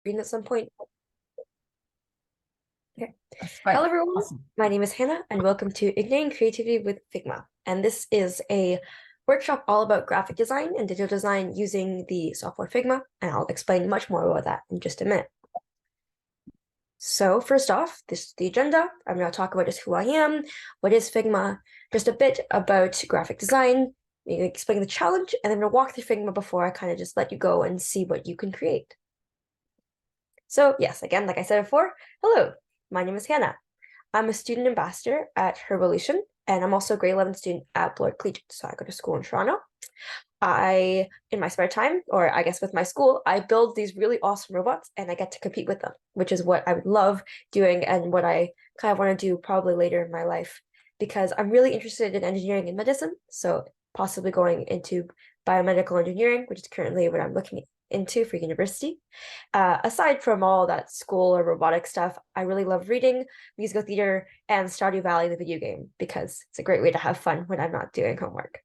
screen at some point? Okay. That's fine. Hello, everyone. Awesome. My name is Hannah, and welcome to Igniting Creativity with Figma. And this is a workshop all about graphic design and digital design using the software Figma, and I'll explain much more about that in just a minute. So first off, this is the agenda. I'm going to talk about just who I am, what is Figma, just a bit about graphic design, explain the challenge, and then we'll walk through Figma before I kind of just let you go and see what you can create. So yes, again, like I said before, hello, my name is Hannah. I'm a student ambassador at VOLUTION, and I'm also a grade 11 student at Bloor Collegiate, so I go to school in Toronto. In my spare time, or I guess with my school, I build these really awesome robots and I get to compete with them, which is what I would love doing and what I kind of want to do probably later in my life, because I'm really interested in engineering and medicine, so possibly going into biomedical engineering, which is currently what I'm looking into for university. Aside from all that school or robotic stuff, I really love reading, musical theater, and Stardew Valley, the video game, because it's a great way to have fun when I'm not doing homework.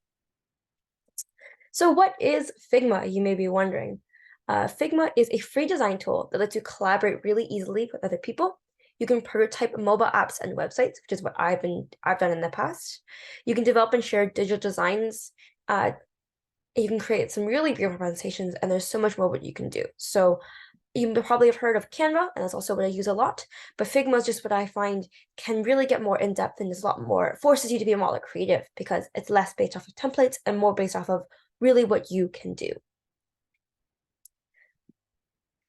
So what is Figma, you may be wondering? Figma is a free design tool that lets you collaborate really easily with other people. You can prototype mobile apps and websites, which is what I've done in the past. You can develop and share digital designs. You can create some really beautiful presentations, and there's so much more what you can do. So you probably have heard of Canva, and that's also what I use a lot. But Figma is just what I find can really get more in depth and is a lot more, forces you to be a lot more creative because it's less based off of templates and more based off of really what you can do.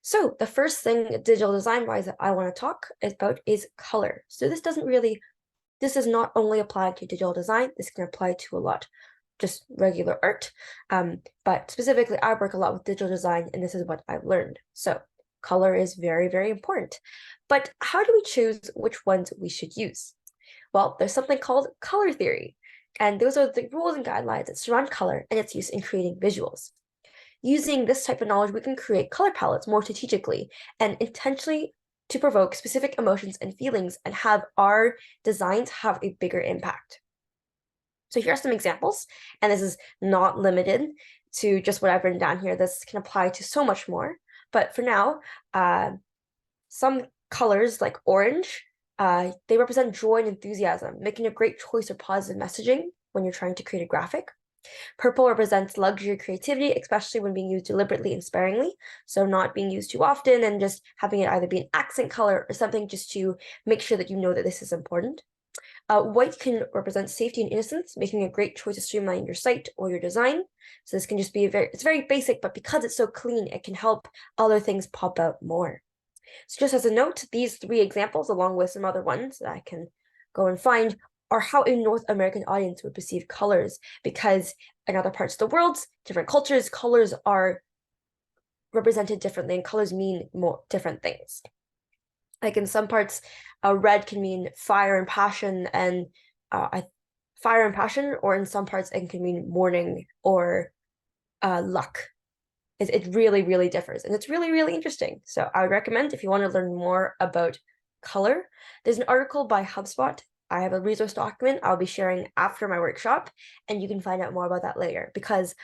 So the first thing digital design-wise that I want to talk about is color. So this does not only apply to digital design, this can apply to a lot, just regular art. But specifically, I work a lot with digital design, and this is what I've learned. So color is very, very important. But how do we choose which ones we should use? Well, there's something called color theory, and those are the rules and guidelines that surround color and its use in creating visuals. Using this type of knowledge, we can create color palettes more strategically and intentionally to provoke specific emotions and feelings and have our designs have a bigger impact. So here are some examples, and this is not limited to just what I've written down here. This can apply to so much more. But for now, some colors like orange, they represent joy and enthusiasm, making a great choice of positive messaging when you're trying to create a graphic. Purple represents luxury and creativity, especially when being used deliberately and sparingly. So not being used too often and just having it either be an accent color or something just to make sure that you know that this is important. White can represent safety and innocence, making a great choice to streamline your site or your design. So this can just be it's very basic, but because it's so clean, it can help other things pop out more. So just as a note, these 3 examples, along with some other ones that I can go and find, are how a North American audience would perceive colors, because in other parts of the world, different cultures, colors are represented differently and colors mean more different things. Like in some parts, red can mean fire and passion, and or in some parts it can mean mourning or luck. It really, really differs, and it's really, really interesting. So I would recommend, if you want to learn more about color, there's an article by HubSpot. I have a resource document I'll be sharing after my workshop, and you can find out more about that later, because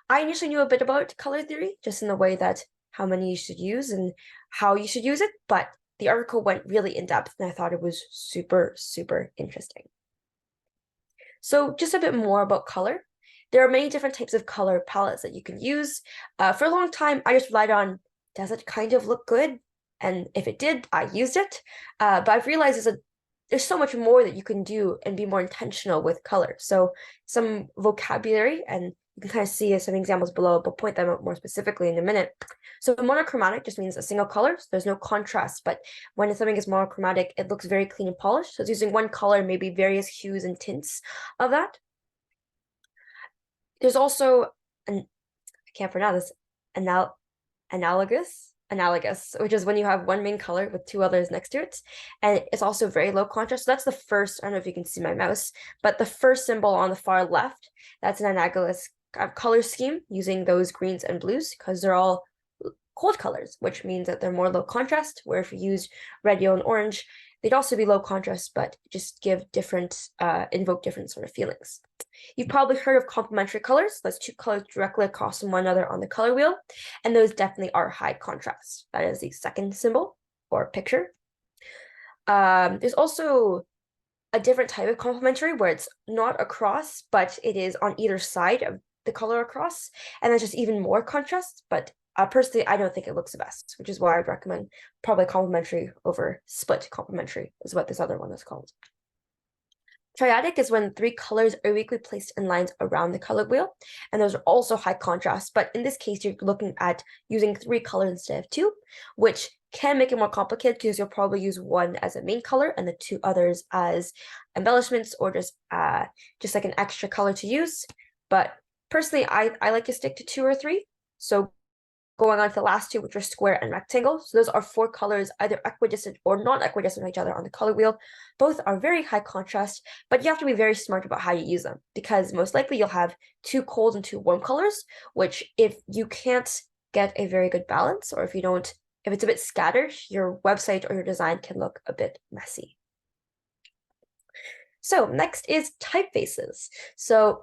I initially knew a bit about color theory, just in the way that how many you should use and how you should use it, but the article went really in depth, and I thought it was super, super interesting. So just a bit more about color. There are many different types of color palettes that you can use. For a long time, I just relied on, does it kind of look good? And if it did, I used it. But I've realized there's so much more that you can do and be more intentional with color. So some vocabulary, and you can kind of see some examples below, but point them out more specifically in a minute. So monochromatic just means a single color, so there's no contrast, but when something is monochromatic, it looks very clean and polished. So it's using one color, maybe various hues and tints of that. There's also I can't pronounce this, analogous, which is when you have one main color with 2 others next to it, and it's also very low contrast. So that's the first, I don't know if you can see my mouse, but the first symbol on the far left, that's an analogous color scheme using those greens and blues, because they're all cold colors, which means that they're more low contrast, where if you use red, yellow, and orange, They'd also be low contrast, but just give different, invoke different sort of feelings. You've probably heard of complementary colors. That's two colors directly across from one another on the color wheel, and those definitely are high contrast. That is the second symbol or picture. There's also a different type of complementary where it's not across, but it is on either side of the color across, and that's just even more contrast. But personally, I don't think it looks the best, which is why I'd recommend probably complementary over split complementary is what this other one is called. Triadic is when three colors are equally placed in lines around the color wheel, and those are also high contrast. But in this case, you're looking at using three colors instead of two, which can make it more complicated because you'll probably use one as a main color and the two others as embellishments or just like an extra color to use. But personally, I like to stick to two or three. So going on to the last two, which are square and rectangle. So those are four colors, either equidistant or non-equidistant from each other on the color wheel. Both are very high contrast, but you have to be very smart about how you use them because most likely you'll have two cold and two warm colors, which if you can't get a very good balance, or if it's a bit scattered, your website or your design can look a bit messy. So next is typefaces. So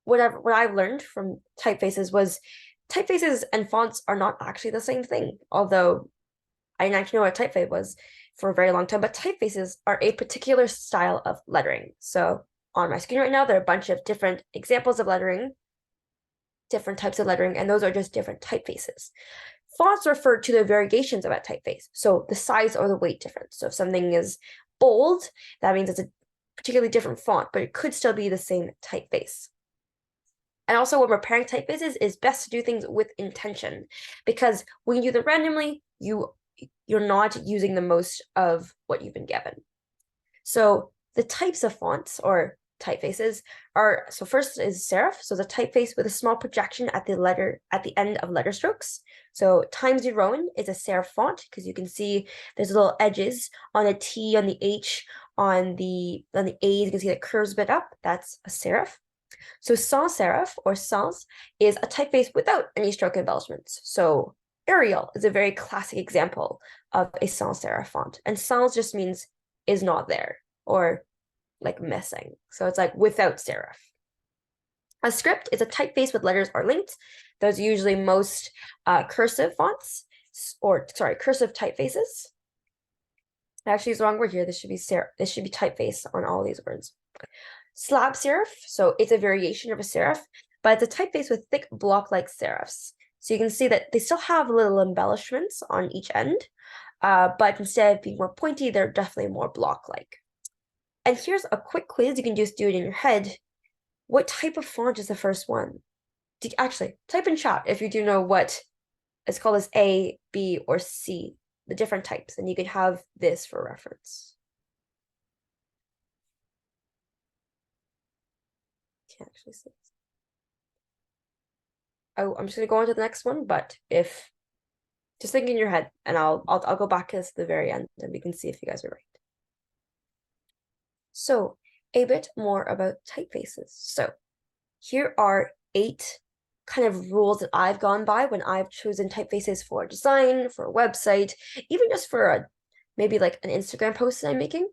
what I've learned from typefaces was typefaces and fonts are not actually the same thing, although I didn't actually know what a typeface was for a very long time, but typefaces are a particular style of lettering. So on my screen right now, there are a bunch of different examples of lettering, different types of lettering, and those are just different typefaces. Fonts refer to the variations of a typeface, so the size or the weight difference. So if something is bold, that means it's a particularly different font, but it could still be the same typeface. And also when preparing typefaces, it's best to do things with intention because when you do them randomly, you're not using the most of what you've been given. So the types of fonts or typefaces are, so first is serif, so the typeface with a small projection at the end of letter strokes. So Times New Roman is a serif font because you can see there's little edges on the T, on the H, on the A, you can see it curves a bit up. That's a serif. So sans serif or sans is a typeface without any stroke embellishments. So Arial is a very classic example of a sans serif font. And sans just means is not there or like missing. So it's like without serif. A script is a typeface with letters or linked. Those are usually most cursive fonts, or sorry, cursive typefaces. Actually, it's the wrong word here. This should be typeface on all these words. Slab serif, so it's a variation of a serif, but it's a typeface with thick block-like serifs. So you can see that they still have little embellishments on each end, but instead of being more pointy, they're definitely more block-like. And here's a quick quiz. You can just do it in your head. What type of font is the first one? Actually, type in chat if you do know what it's called as A, B, or C, the different types, and you can have this for reference. Can't actually see this. Oh, I'm just gonna go on to the next one, but if just think in your head, and I'll go back to this at the very end, and we can see if you guys are right. So a bit more about typefaces. So here are 8 kind of rules that I've gone by when I've chosen typefaces for design, for a website, even just for maybe like an Instagram post that I'm making.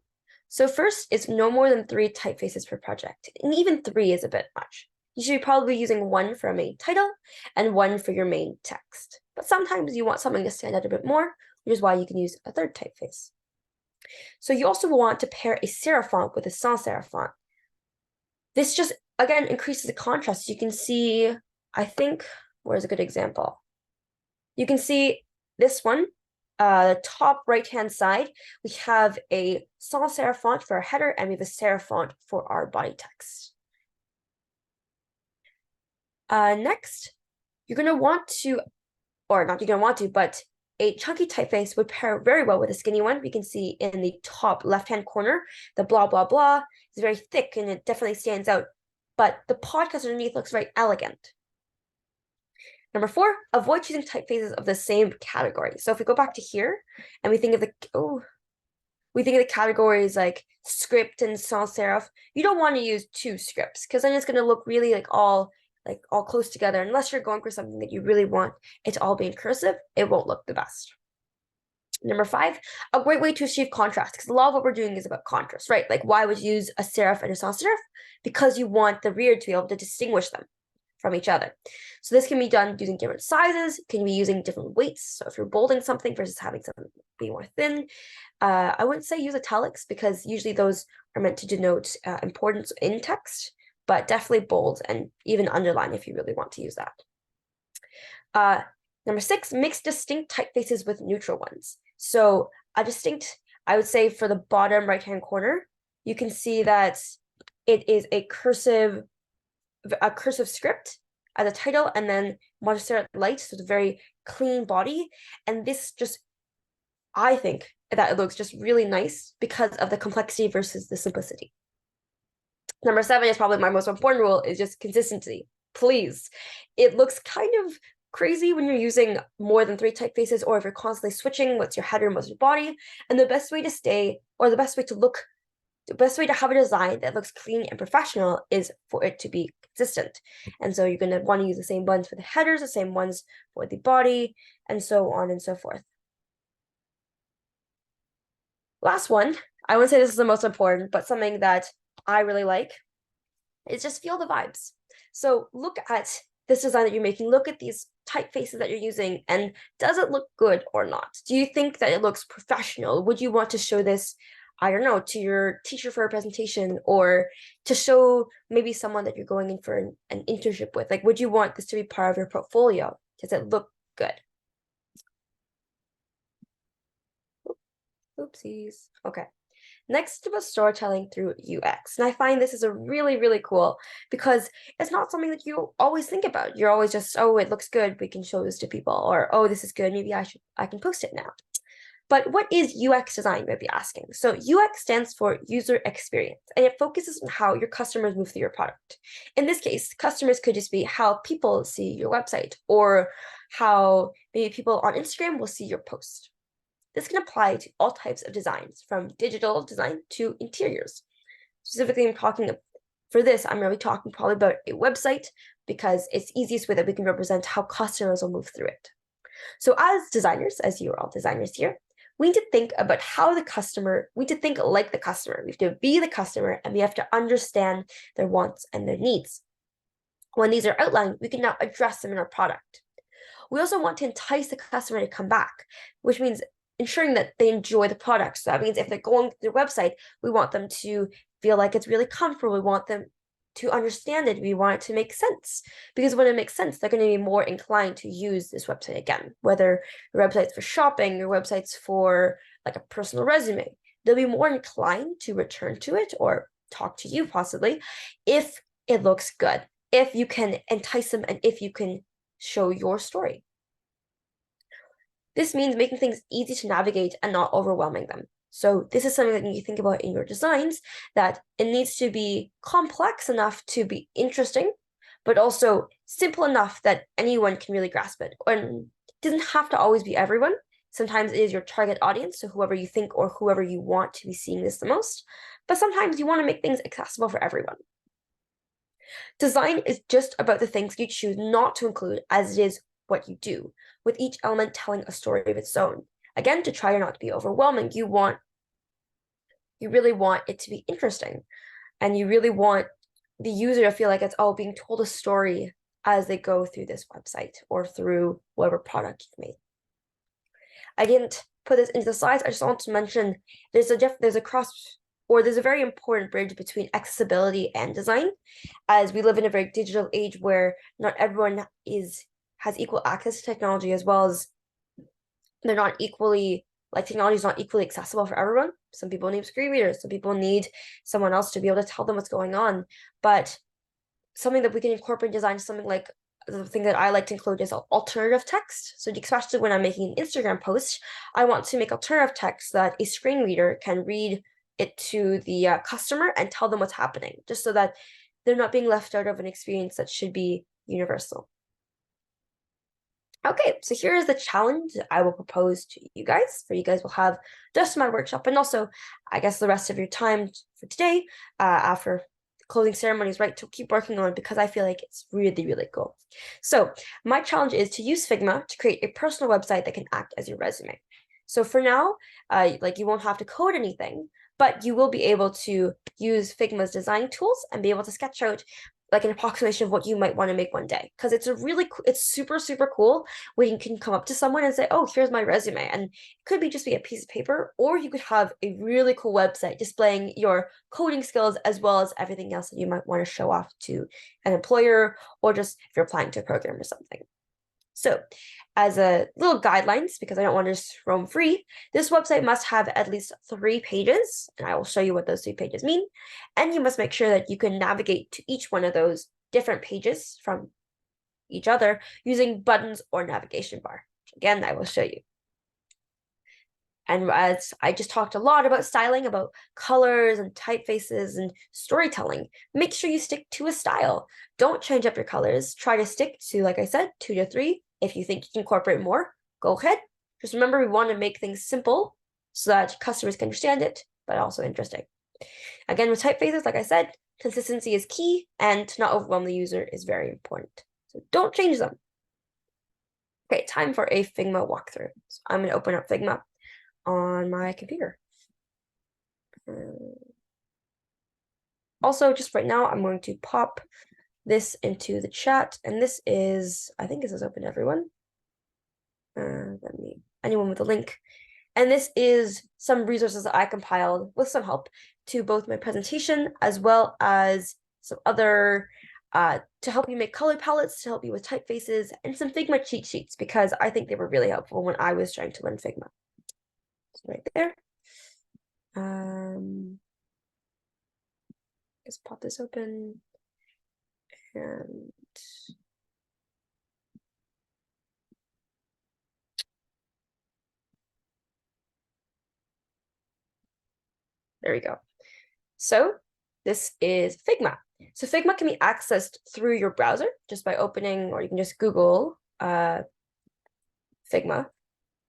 So first, it's no more than 3 typefaces per project, and even 3 is a bit much. You should be probably using one for a main title and one for your main text. But sometimes you want something to stand out a bit more, which is why you can use a third typeface. So you also want to pair a serif font with a sans serif font. This just, again, increases the contrast. You can see, I think, where's a good example? You can see this one, the top right-hand side, we have a sans serif font for our header, and we have a serif font for our body text. Next, you're going to want to, or not you're going to want to, but a chunky typeface would pair very well with a skinny one. We can see in the top left-hand corner, the blah, blah, blah is very thick and it definitely stands out, but the podcast underneath looks very elegant. Number 4, avoid choosing typefaces of the same category. So if we go back to here and we think of the categories like script and sans serif, you don't want to use 2 scripts because then it's going to look really like all close together. Unless you're going for something that you really want it to all be in cursive, it won't look the best. Number 5, a great way to achieve contrast, because a lot of what we're doing is about contrast, right? Like, why would you use a serif and a sans serif? Because you want the reader to be able to distinguish them from each other. So this can be done using different sizes, can be using different weights. So if you're bolding something versus having something be more thin, I wouldn't say use italics, because usually those are meant to denote importance in text, but definitely bold and even underline if you really want to use that. Number 6, mix distinct typefaces with neutral ones. So a distinct, I would say for the bottom right-hand corner, you can see that it is a cursive script as a title, and then Montserrat Light, so it's a very clean body. And this just, I think that it looks just really nice because of the complexity versus the simplicity. Number 7 is probably my most important rule, is just consistency. Please. It looks kind of crazy when you're using more than 3 typefaces, or if you're constantly switching what's your header and what's your body. And the best way to stay, or the best way to look, the best way to have a design that looks clean and professional is for it to be consistent. And so you're going to want to use the same ones for the headers, the same ones for the body, and so on and so forth. Last one, I wouldn't say this is the most important, but something that I really like is just feel the vibes. So look at this design that you're making, look at these typefaces that you're using, and does it look good or not? Do you think that it looks professional? Would you want to show this, I don't know, to your teacher for a presentation, or to show maybe someone that you're going in for an internship with? Like, would you want this to be part of your portfolio? Does it look good? Oopsies. Okay. Next about storytelling through UX. And I find this is a really, really cool, because it's not something that you always think about. You're always just, oh, it looks good, we can show this to people, or oh, this is good, maybe I can post it now. But what is UX design, you might be asking? So UX stands for user experience, and it focuses on how your customers move through your product. In this case, customers could just be how people see your website, or how maybe people on Instagram will see your post. This can apply to all types of designs, from digital design to interiors. Specifically, I'm really talking probably about a website, because it's easiest way that we can represent how customers will move through it. So as designers, as you are all designers here, we need to think about how we need to think like the customer. We have to be the customer, and we have to understand their wants and their needs. When these are outlined, we can now address them in our product. We also want to entice the customer to come back, which means ensuring that they enjoy the product. So that means if they're going to their website, we want them to feel like it's really comfortable. We want them to understand it. We want it to make sense, because when it makes sense, they're going to be more inclined to use this website again. Whether your website's for shopping, your website's for like a personal resume, they'll be more inclined to return to it or talk to you possibly if it looks good, if you can entice them, and if you can show your story. This means making things easy to navigate and not overwhelming them. So this is something that you think about in your designs, that it needs to be complex enough to be interesting, but also simple enough that anyone can really grasp it. And it doesn't have to always be everyone. Sometimes it is your target audience, so whoever you think or whoever you want to be seeing this the most. But sometimes you want to make things accessible for everyone. Design is just about the things you choose not to include as it is what you do, with each element telling a story of its own. Again, to try not to be overwhelming, you really want it to be interesting, and you really want the user to feel like it's all being told a story as they go through this website or through whatever product you've made. I didn't put this into the slides. I just want to mention there's a very important bridge between accessibility and design, as we live in a very digital age where not everyone has equal access to technology, as well as technology is not equally accessible for everyone. Some people need screen readers, some people need someone else to be able to tell them what's going on. But something that we can incorporate in design is something like, the thing that I like to include is alternative text. So especially when I'm making an Instagram post, I want to make alternative text that a screen reader can read it to the customer and tell them what's happening, just so that they're not being left out of an experience that should be universal. Okay, so here's the challenge I will propose to you guys. For you guys will have just my workshop, and also, I guess, the rest of your time for today after the closing ceremonies, right, to keep working on, because I feel like it's really, really cool. So my challenge is to use Figma to create a personal website that can act as your resume. So for now, like you won't have to code anything, but you will be able to use Figma's design tools and be able to sketch out like an approximation of what you might want to make one day. Because it's a really it's super, super cool when you can come up to someone and say, oh, here's my resume. And it could just be a piece of paper, or you could have a really cool website displaying your coding skills as well as everything else that you might want to show off to an employer, or just if you're applying to a program or something. So as a little guidelines, because I don't want to just roam free, this website must have at least 3 pages, and I will show you what those 3 pages mean. And you must make sure that you can navigate to each one of those different pages from each other using buttons or navigation bar. Again, I will show you. And as I just talked a lot about styling, about colors and typefaces and storytelling, make sure you stick to a style. Don't change up your colors. Try to stick to, like I said, 2 to 3. If you think you can incorporate more, go ahead. Just remember, we want to make things simple so that customers can understand it, but also interesting. Again, with typefaces, like I said, consistency is key, and to not overwhelm the user is very important. So don't change them. Okay, time for a Figma walkthrough. So I'm going to open up Figma on my computer. Also, just right now, I'm going to pop this into the chat, and this is, I think this is open to everyone. Anyone with a link. And this is some resources that I compiled with some help to both my presentation as well as some other to help you make color palettes, to help you with typefaces, and some Figma cheat sheets, because I think they were really helpful when I was trying to learn Figma. So right there. Just pop this open, and there we go. So this is Figma. So Figma can be accessed through your browser just by opening, or you can just Google Figma.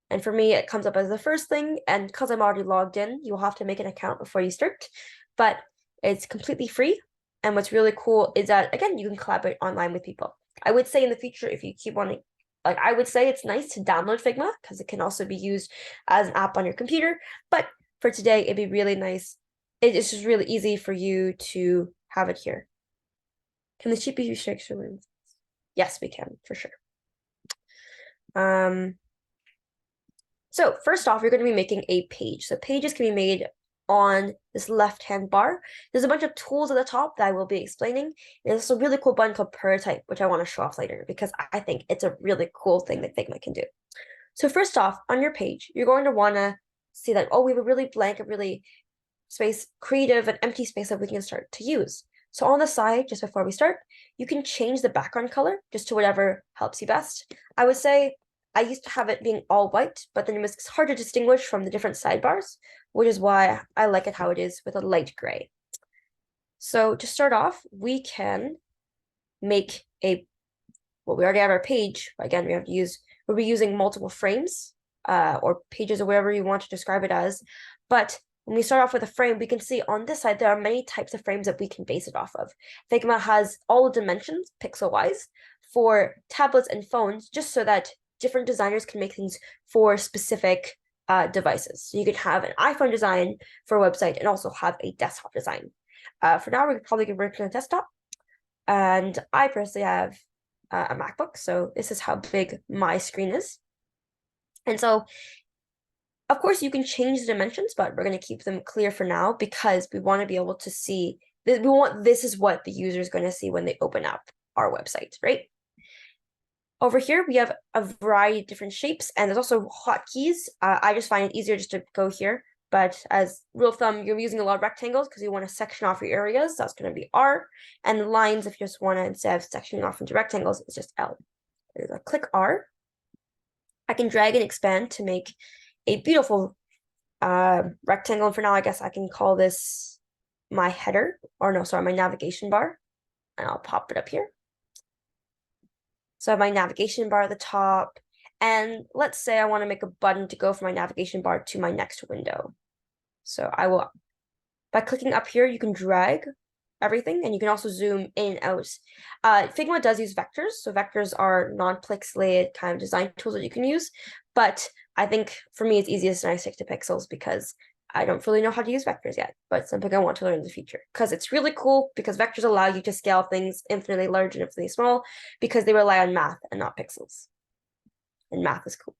And for me, it comes up as the first thing. And because I'm already logged in, you'll have to make an account before you start. But it's completely free. And what's really cool is that, again, you can collaborate online with people. I would say in the future, if you keep wanting, like I would say it's nice to download Figma because it can also be used as an app on your computer. But for today, it'd be really nice. It's just really easy for you to have it here. Can the CPU restriction? Yes, we can, for sure. So first off, you're going to be making a page. So pages can be made on this left-hand bar. There's a bunch of tools at the top that I will be explaining. There's a really cool button called prototype, which I want to show off later because I think it's a really cool thing that Figma can do. So first off, on your page, you're going to want to see that, oh, we have a really blank, a really creative and empty space that we can start to use. So on the side, just before we start, you can change the background color just to whatever helps you best. I would say I used to have it being all white, but then it was hard to distinguish from the different sidebars, which is why I like it how it is with a light gray. So to start off, we can make we already have our page. Again, we'll be using multiple frames or pages or whatever you want to describe it as. But when we start off with a frame, we can see on this side, there are many types of frames that we can base it off of. Figma has all the dimensions, pixel-wise, for tablets and phones, just so that different designers can make things for specific devices. So you could have an iPhone design for a website and also have a desktop design. For now, we're probably going to work on a desktop. And I personally have a MacBook, so this is how big my screen is. And so, of course, you can change the dimensions, but we're going to keep them clear for now because we want to be able to see, this is what the user is going to see when they open up our website, right? Over here, we have a variety of different shapes, and there's also hotkeys. I just find it easier just to go here. But as rule of thumb, you're using a lot of rectangles because you want to section off your areas. That's going to be R. And lines, if you just want to, instead of sectioning off into rectangles, it's just L. There's a click R. I can drag and expand to make a beautiful rectangle. And for now, I guess I can call this my header, or no, sorry, my navigation bar. And I'll pop it up here. So I have my navigation bar at the top. And let's say I want to make a button to go from my navigation bar to my next window. So I will, by clicking up here, you can drag everything, and you can also zoom in and out. Figma does use vectors, so vectors are non-pixelated kind of design tools that you can use, but I think for me it's easiest when I stick to pixels because I don't really know how to use vectors yet, but something I want to learn in the future because it's really cool because vectors allow you to scale things infinitely large and infinitely small because they rely on math and not pixels. And math is cool.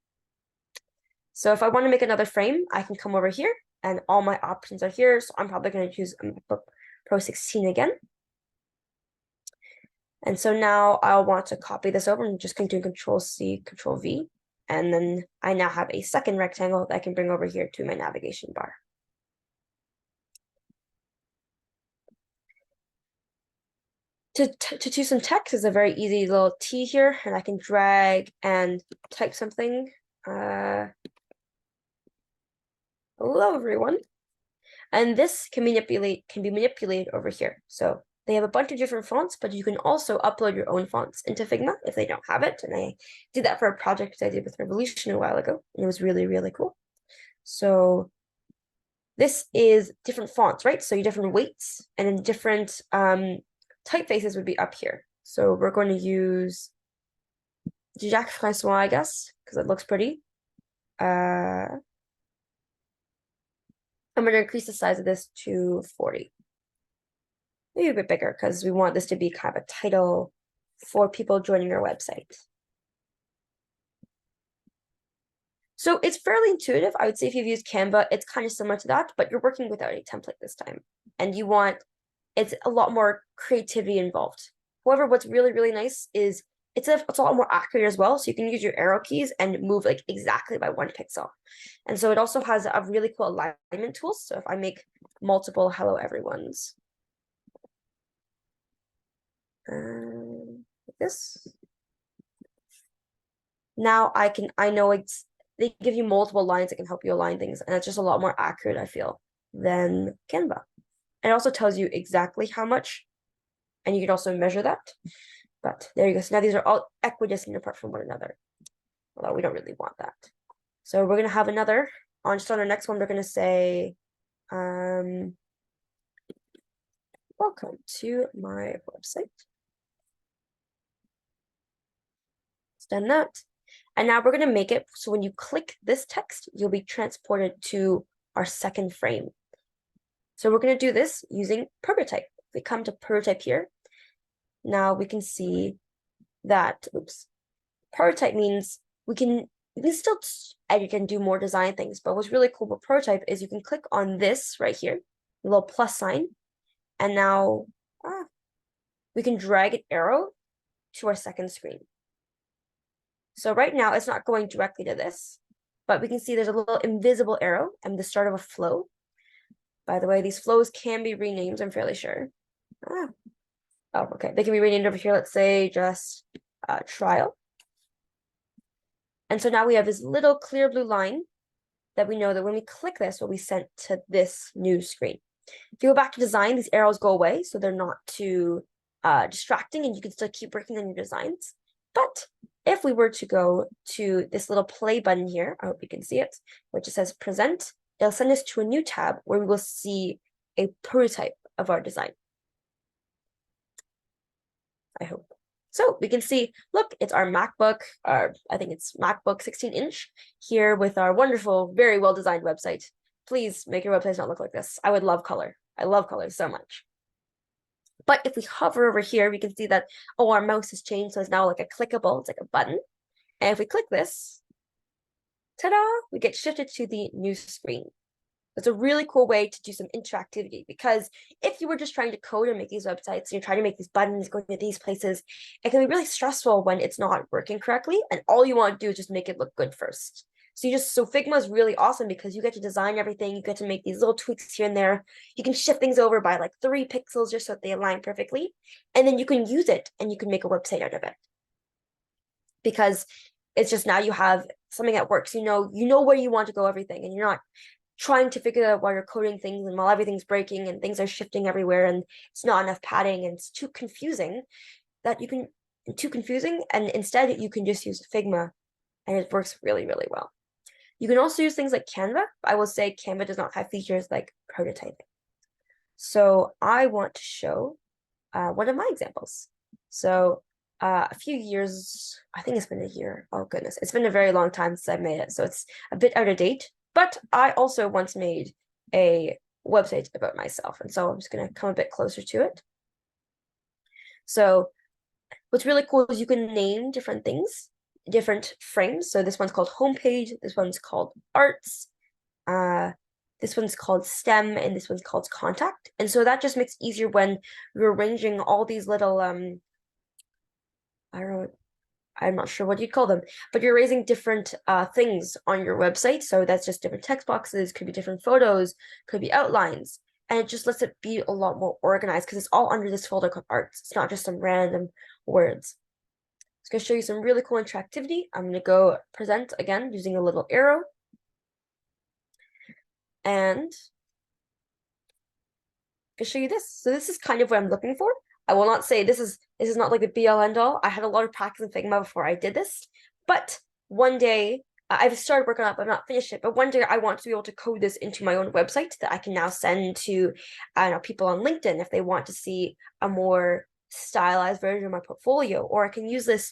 So if I want to make another frame, I can come over here and all my options are here. So I'm probably going to choose MacBook Pro 16 again. And so now I'll want to copy this over and just do Control-C, Control-V. And then I now have a second rectangle that I can bring over here to my navigation bar. To choose some text is a very easy little T here, and I can drag and type something. Hello, everyone. And this can be manipulated over here. So they have a bunch of different fonts, but you can also upload your own fonts into Figma if they don't have it. And I did that for a project I did with Revolution a while ago, and it was really, really cool. So this is different fonts, right? So you different weights and then different typefaces would be up here. So we're going to use Jacques Francois, I guess, because it looks pretty. I'm going to increase the size of this to 40. Maybe a bit bigger because we want this to be kind of a title for people joining our website. So it's fairly intuitive. I would say if you've used Canva, it's kind of similar to that, but you're working without a template this time. And it's a lot more creativity involved. However, what's really, really nice is it's a lot more accurate as well. So you can use your arrow keys and move like exactly by 1 pixel. And so it also has a really cool alignment tool. So if I make multiple hello everyone's, like this. Now I know they give you multiple lines that can help you align things, and it's just a lot more accurate, I feel, than Canva. It also tells you exactly how much, and you can also measure that. But there you go. So now these are all equidistant apart from one another, although we don't really want that. So we're gonna have another on our next one. We're gonna say, welcome to my website. It's done that. And now we're going to make it so when you click this text, you'll be transported to our second frame. So we're going to do this using prototype. If we come to prototype here, now we can see that, prototype means we can still edit and do more design things, but what's really cool about prototype is you can click on this right here, the little plus sign, and now we can drag an arrow to our second screen. So right now it's not going directly to this, but we can see there's a little invisible arrow and the start of a flow. By the way, these flows can be renamed, I'm fairly sure. Oh, okay. They can be renamed over here. Let's say just trial. And so now we have this little clear blue line that we know that when we click this, we'll be sent to this new screen. If you go back to design, these arrows go away, so they're not too distracting and you can still keep working on your designs. But if we were to go to this little play button here, I hope you can see it, which it says present, it'll send us to a new tab where we will see a prototype of our design. I hope. So we can see, look, it's our MacBook, I think it's MacBook 16-inch here with our wonderful, very well-designed website. Please make your websites not look like this. I would love color. I love color so much. But if we hover over here, we can see that, oh, our mouse has changed. So it's now like a clickable, it's like a button. And if we click this, ta-da, we get shifted to the new screen. It's a really cool way to do some interactivity because if you were just trying to code and make these websites, and you're trying to make these buttons going to these places, it can be really stressful when it's not working correctly. And all you want to do is just make it look good first. So Figma is really awesome because you get to design everything. You get to make these little tweaks here and there. You can shift things over by like 3 pixels just so that they align perfectly. And then you can use it and you can make a website out of it. Because it's just now you have something that works. You know where you want to go everything, and you're not trying to figure out while you're coding things and while everything's breaking and things are shifting everywhere and it's not enough padding and it's too confusing and instead you can just use Figma and it works really, really well. You can also use things like Canva. I will say Canva does not have features like prototyping. So I want to show one of my examples. So a few years, I think it's been a year. Oh goodness, it's been a very long time since I've made it, so it's a bit out of date. But I also once made a website about myself, and so I'm just gonna come a bit closer to it. So what's really cool is you can name different things, different frames. So this one's called homepage, this one's called arts, this one's called STEM, and this one's called contact. And so that just makes it easier when you're arranging all these little I don't know, I'm not sure what you'd call them, but you're raising different things on your website. So that's just different text boxes, could be different photos, could be outlines. And it just lets it be a lot more organized because it's all under this folder called arts. It's not just some random words. It's going to show you some really cool interactivity. I'm going to go present again using a little arrow. And I can show you this. So this is kind of what I'm looking for. I will not say this is not like the be all end all. I had a lot of practice in Figma before I did this, but one day I've started working on it, but I've not finished it. But one day I want to be able to code this into my own website that I can now send to people on LinkedIn if they want to see a more stylized version of my portfolio, or I can use this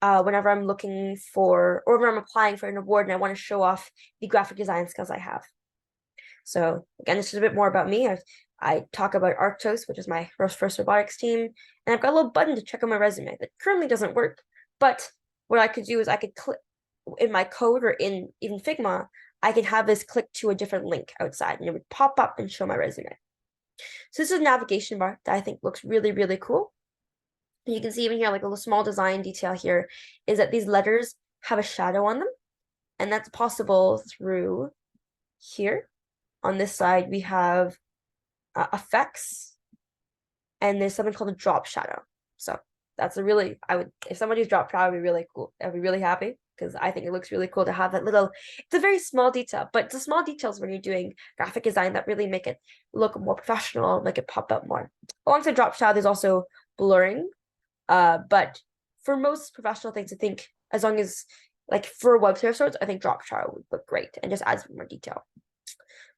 whenever I'm looking for, or when I'm applying for an award and I want to show off the graphic design skills I have. So again, this is a bit more about me. I talk about Arctos, which is my first robotics team, and I've got a little button to check on my resume that currently doesn't work. But what I could do is I could click in my code or in even Figma, I can have this click to a different link outside and it would pop up and show my resume. So this is a navigation bar that I think looks really, really cool. And you can see even here, like a little small design detail here, is that these letters have a shadow on them. And that's possible through here. On this side, we have effects, and there's something called a drop shadow. So that's a really, if somebody's drop shadow, would be really cool. I'd be really happy because I think it looks really cool to have that little, it's a very small detail, but the small details when you're doing graphic design that really make it look more professional, make it pop up more. Alongside drop shadow, there's also blurring. But for most professional things, I think as long as, like for website of sorts, I think drop shadow would look great and just adds more detail.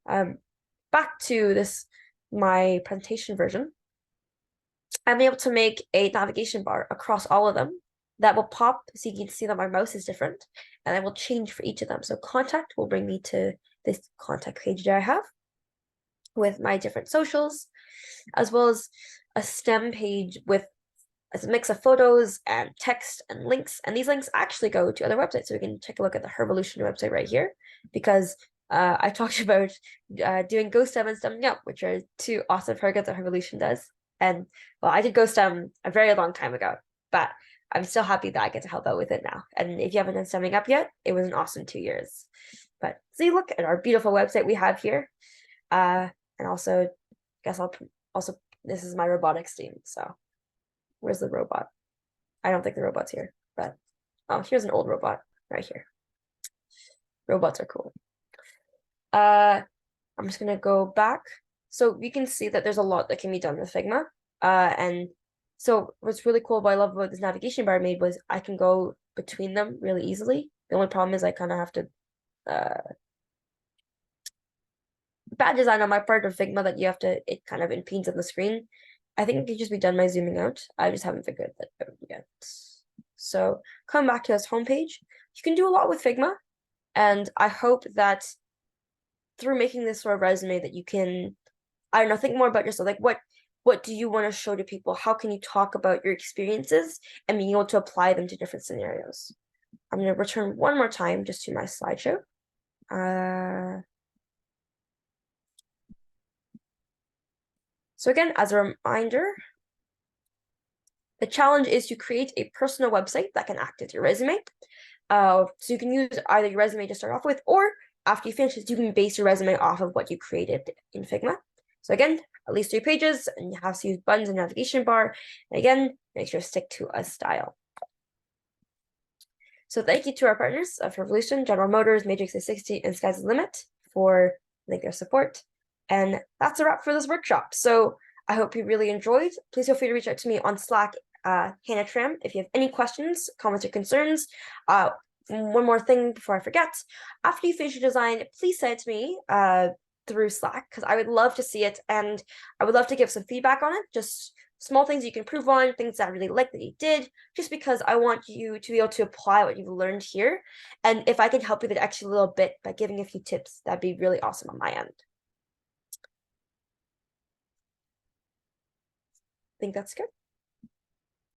Back to this, my presentation version, I'm able to make a navigation bar across all of them that will pop so you can see that my mouse is different, and I will change for each of them. So contact will bring me to this contact page that I have with my different socials, as well as a STEM page with a mix of photos and text and links. And these links actually go to other websites. So we can take a look at the VOLUTION website right here, because I talked about doing GoStem and Stemming Up, which are two awesome programs that VOLUTION does. And well, I did GoStem a very long time ago, but I'm still happy that I get to help out with it now. And if you haven't done Stemming Up yet, it was an awesome 2 years. But see, look at our beautiful website we have here. And also, I guess this is my robotics team. So where's the robot? I don't think the robot's here, but oh, here's an old robot right here. Robots are cool. I'm just gonna go back. So we can see that there's a lot that can be done with Figma. And so what's really cool, what I love about this navigation bar I made was I can go between them really easily. The only problem is I kind of have to bad design on my part of Figma that you have to, it kind of impedes on the screen. I think it could just be done by zooming out. I just haven't figured that out yet. So come back to this homepage. You can do a lot with Figma, and I hope that through making this sort of resume that you can, I don't know, think more about yourself. Like what do you want to show to people? How can you talk about your experiences and being able to apply them to different scenarios? I'm going to return one more time just to my slideshow. So again, as a reminder, the challenge is to create a personal website that can act as your resume. So you can use either your resume to start off with, or after you finish this, you can base your resume off of what you created in Figma. So again, at least 3 pages, and you have to use buttons and navigation bar. And again, make sure to stick to a style. So thank you to our partners of VOLUTION, General Motors, Matrix 360, and Sky's the Limit for their support. And that's a wrap for this workshop. So I hope you really enjoyed. Please feel free to reach out to me on Slack, Hannah Tram, if you have any questions, comments, or concerns. One more thing before I forget. After you finish your design, please send it to me through Slack because I would love to see it, and I would love to give some feedback on it. Just small things you can improve on, things that I really like that you did, just because I want you to be able to apply what you've learned here. And if I can help you with actually a little bit by giving a few tips, that'd be really awesome on my end. I think that's good.